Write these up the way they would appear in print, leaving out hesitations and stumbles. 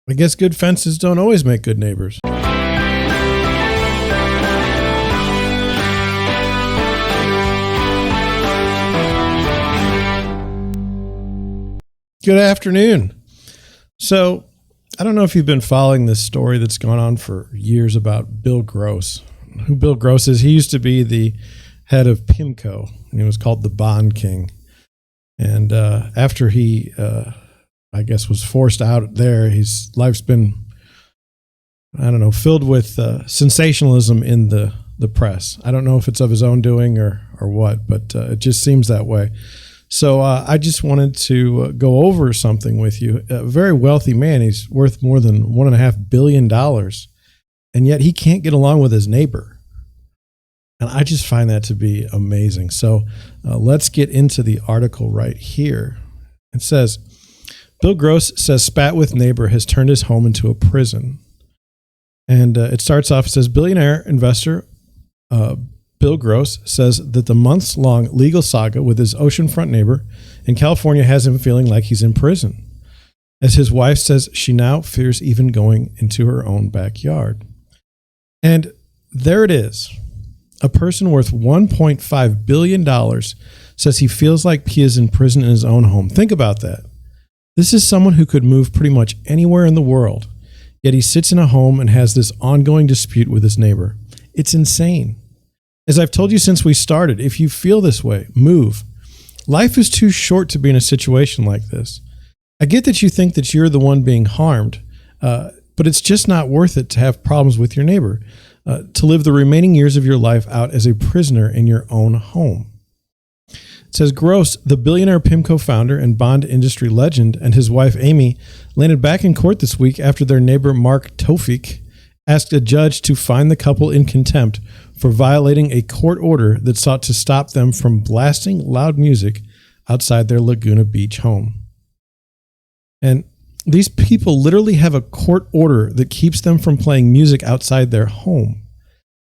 I guess good fences don't always make good neighbors. Good afternoon. So, I don't know if you've been following this story that's gone on for years about Bill Gross. Who Bill Gross is? He used to be the head of Pimco, and he was called the Bond King. And after he, I guess, was forced out there, his life's been, filled with sensationalism in the press. I don't know if it's of his own doing or what, but it just seems that way. So I just wanted to go over something with you. A very wealthy man. He's worth more than $1.5 billion, and yet he can't get along with his neighbor. And I just find that to be amazing. So let's get into the article right here. It says, Bill Gross says spat with neighbor has turned his home into a prison. And it starts off, it says, billionaire investor Bill Gross says that the months-long legal saga with his oceanfront neighbor in California has him feeling like he's in prison, as his wife says she now fears even going into her own backyard. And there it is. A person worth $1.5 billion says he feels like he is in prison in his own home. Think about that. This is someone who could move pretty much anywhere in the world, yet he sits in a home and has this ongoing dispute with his neighbor. It's insane. As I've told you since we started, if you feel this way, move. Life is too short to be in a situation like this. I get that you think that you're the one being harmed, but it's just not worth it to have problems with your neighbor, to live the remaining years of your life out as a prisoner in your own home. It says Gross, the billionaire Pimco founder and bond industry legend, and his wife Amy landed back in court this week after their neighbor Mark Tofik asked a judge to fine the couple in contempt for violating a court order that sought to stop them from blasting loud music outside their Laguna Beach home. And these people literally have a court order that keeps them from playing music outside their home.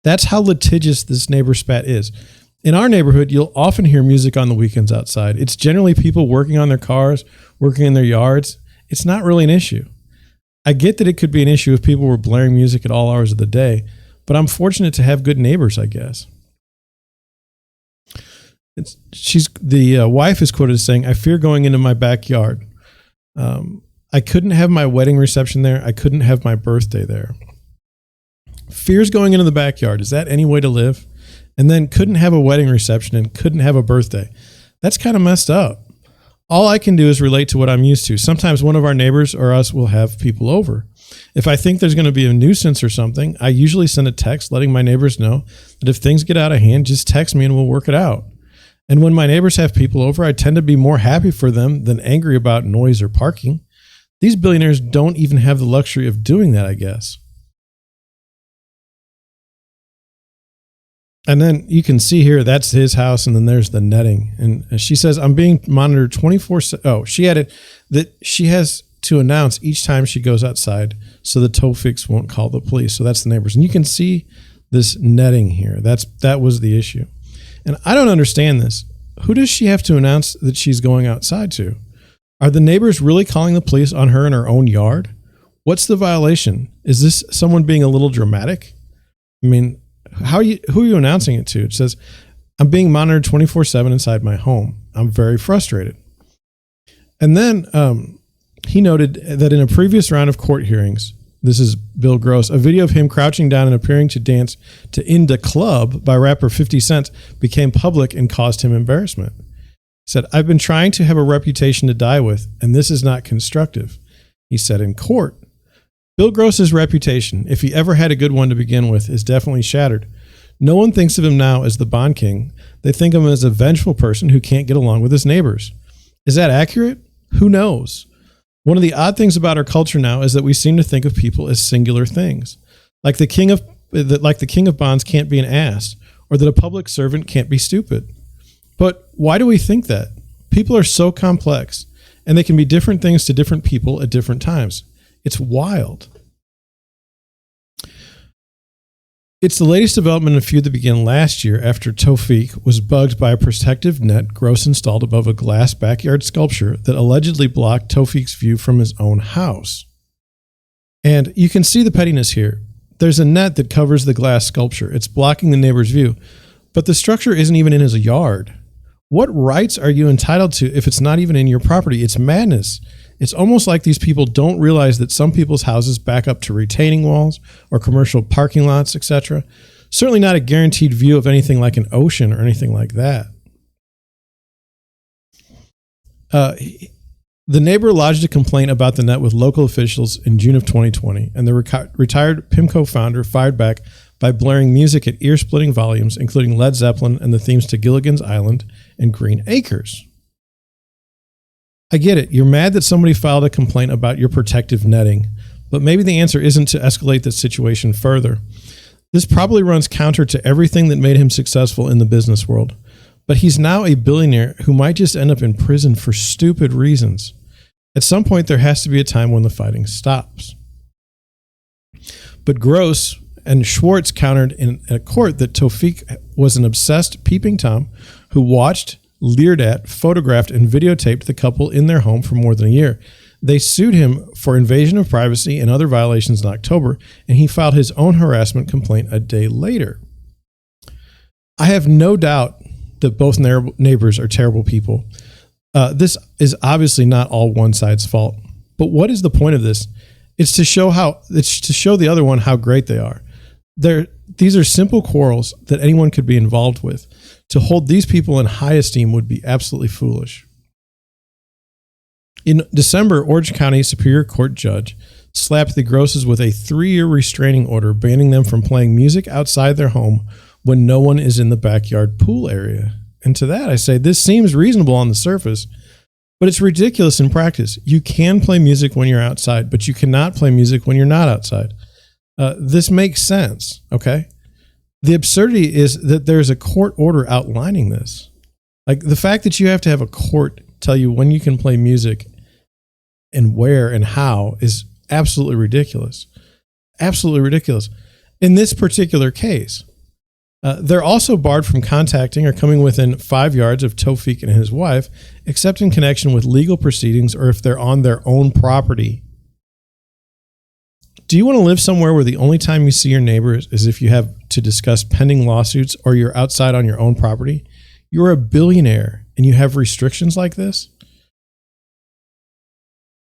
That's how litigious this neighbor spat is. In our neighborhood, you'll often hear music on the weekends outside. It's generally people working on their cars, working in their yards. It's not really an issue. I get that it could be an issue if people were blaring music at all hours of the day, but I'm fortunate to have good neighbors, I guess. The wife is quoted as saying, I fear going into my backyard. I couldn't have my wedding reception there. I couldn't have my birthday there. Fears going into the backyard. Is that any way to live? And then couldn't have a wedding reception and couldn't have a birthday. That's kind of messed up. All I can do is relate to what I'm used to. Sometimes one of our neighbors or us will have people over. If I think there's going to be a nuisance or something, I usually send a text letting my neighbors know that if things get out of hand, just text me and we'll work it out. And when my neighbors have people over, I tend to be more happy for them than angry about noise or parking. These billionaires don't even have the luxury of doing that, I guess. And then you can see here, that's his house, and then there's the netting. And she says, I'm being monitored 24/7. Oh, she added that she has to announce each time she goes outside so the Tofiks won't call the police. So that's the neighbors. And you can see this netting here. That was the issue. And I don't understand this. Who does she have to announce that she's going outside to? Are the neighbors really calling the police on her in her own yard? What's the violation? Is this someone being a little dramatic? I mean, who are you announcing it to? It says, I'm being monitored 24/7 inside my home. I'm very frustrated. And then he noted that in a previous round of court hearings, this is Bill Gross, a video of him crouching down and appearing to dance to In Da Club by rapper 50 Cent became public and caused him embarrassment. He said, I've been trying to have a reputation to die with, and this is not constructive. He said in court, Bill Gross's reputation, if he ever had a good one to begin with, is definitely shattered. No one thinks of him now as the Bond King. They think of him as a vengeful person who can't get along with his neighbors. Is that accurate? Who knows? One of the odd things about our culture now is that we seem to think of people as singular things, like the king of bonds can't be an ass, or that a public servant can't be stupid. But why do we think that? People are so complex, and they can be different things to different people at different times. It's wild. It's the latest development in a feud that began last year after Tofik was bugged by a protective net Gross installed above a glass backyard sculpture that allegedly blocked Tofik's view from his own house. And you can see the pettiness here. There's a net that covers the glass sculpture. It's blocking the neighbor's view, but the structure isn't even in his yard. What rights are you entitled to if it's not even in your property? It's madness. It's almost like these people don't realize that some people's houses back up to retaining walls or commercial parking lots, etc. Certainly not a guaranteed view of anything like an ocean or anything like that. The neighbor lodged a complaint about the net with local officials in June of 2020, and the retired Pimco founder fired back by blaring music at ear-splitting volumes, including Led Zeppelin and the themes to Gilligan's Island and Green Acres. I get it. You're mad that somebody filed a complaint about your protective netting, but maybe the answer isn't to escalate the situation further. This probably runs counter to everything that made him successful in the business world. But he's now a billionaire who might just end up in prison for stupid reasons. At some point, there has to be a time when the fighting stops. But Gross and Schwartz countered in a court that Tawfiq was an obsessed peeping Tom who watched, leered at, photographed, and videotaped the couple in their home for more than a year. They sued him for invasion of privacy and other violations in October, and he filed his own harassment complaint a day later. I have no doubt that both neighbors are terrible people. This is obviously not all one side's fault. But what is the point of this? It's to show the other one how great they are. These are simple quarrels that anyone could be involved with. To hold these people in high esteem would be absolutely foolish. In December, Orange County Superior Court judge slapped the Grosses with a 3-year restraining order banning them from playing music outside their home when no one is in the backyard pool area. And to that I say, this seems reasonable on the surface, but it's ridiculous in practice. You can play music when you're outside, but you cannot play music when you're not outside. This makes sense, okay? The absurdity is that there's a court order outlining this. Like the fact that you have to have a court tell you when you can play music and where and how is absolutely ridiculous. Absolutely ridiculous. In this particular case, they're also barred from contacting or coming within 5 yards of Tawfiq and his wife, except in connection with legal proceedings or if they're on their own property. Do you want to live somewhere where the only time you see your neighbors is if you have to discuss pending lawsuits or you're outside on your own property? You're a billionaire and you have restrictions like this?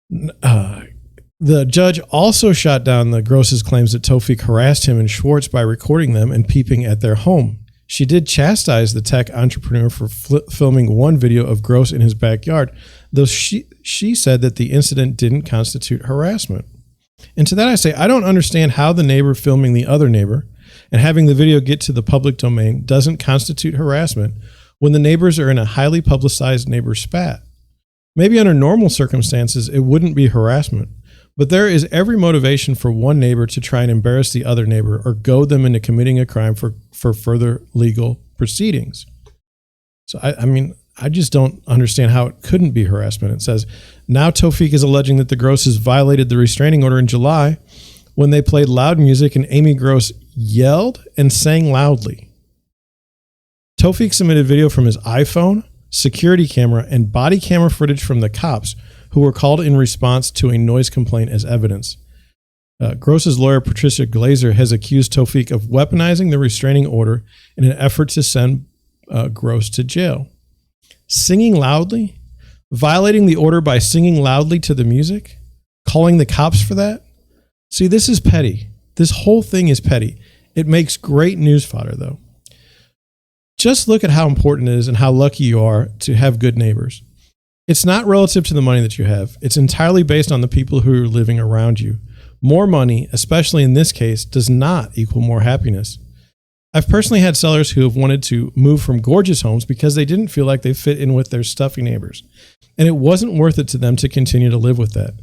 The judge also shot down the Grosses' claims that Tawfiq harassed him and Schwartz by recording them and peeping at their home. She did chastise the tech entrepreneur for filming one video of Gross in his backyard, though she said that the incident didn't constitute harassment. And to that I say, I don't understand how the neighbor filming the other neighbor and having the video get to the public domain doesn't constitute harassment when the neighbors are in a highly publicized neighbor spat. Maybe under normal circumstances, it wouldn't be harassment. But there is every motivation for one neighbor to try and embarrass the other neighbor or goad them into committing a crime for further legal proceedings. So, I just don't understand how it couldn't be harassment. It says, now Tawfiq is alleging that the Grosses violated the restraining order in July when they played loud music and Amy Gross yelled and sang loudly. Tawfiq submitted video from his iPhone, security camera, and body camera footage from the cops who were called in response to a noise complaint as evidence. Gross's lawyer, Patricia Glazer, has accused Tawfiq of weaponizing the restraining order in an effort to send Gross to jail. Singing loudly? Violating the order by singing loudly to the music? Calling the cops for that? See, this is petty. This whole thing is petty. It makes great news fodder, though. Just look at how important it is and how lucky you are to have good neighbors. It's not relative to the money that you have. It's entirely based on the people who are living around you. More money, especially in this case, does not equal more happiness. I've personally had sellers who have wanted to move from gorgeous homes because they didn't feel like they fit in with their stuffy neighbors. And it wasn't worth it to them to continue to live with that.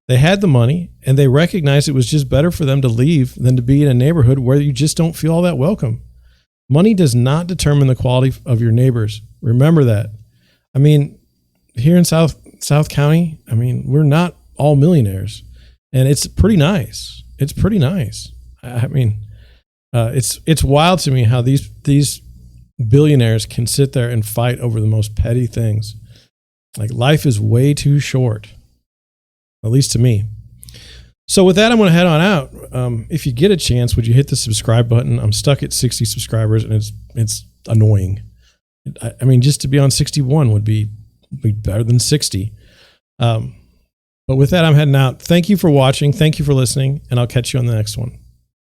They had the money and they recognized it was just better for them to leave than to be in a neighborhood where you just don't feel all that welcome. Money does not determine the quality of your neighbors. Remember that. Here in South County, we're not all millionaires, and it's pretty nice. It's pretty nice. It's wild to me how these billionaires can sit there and fight over the most petty things. Like, life is way too short, at least to me. So So with that, I'm going to head on out. If you get a chance, would you hit the subscribe button? I'm stuck at 60 subscribers, and it's annoying. I mean, just to be on 61 would be better than 60. But with that, I'm heading out. Thank you for watching. Thank you for listening, and I'll catch you on the next one.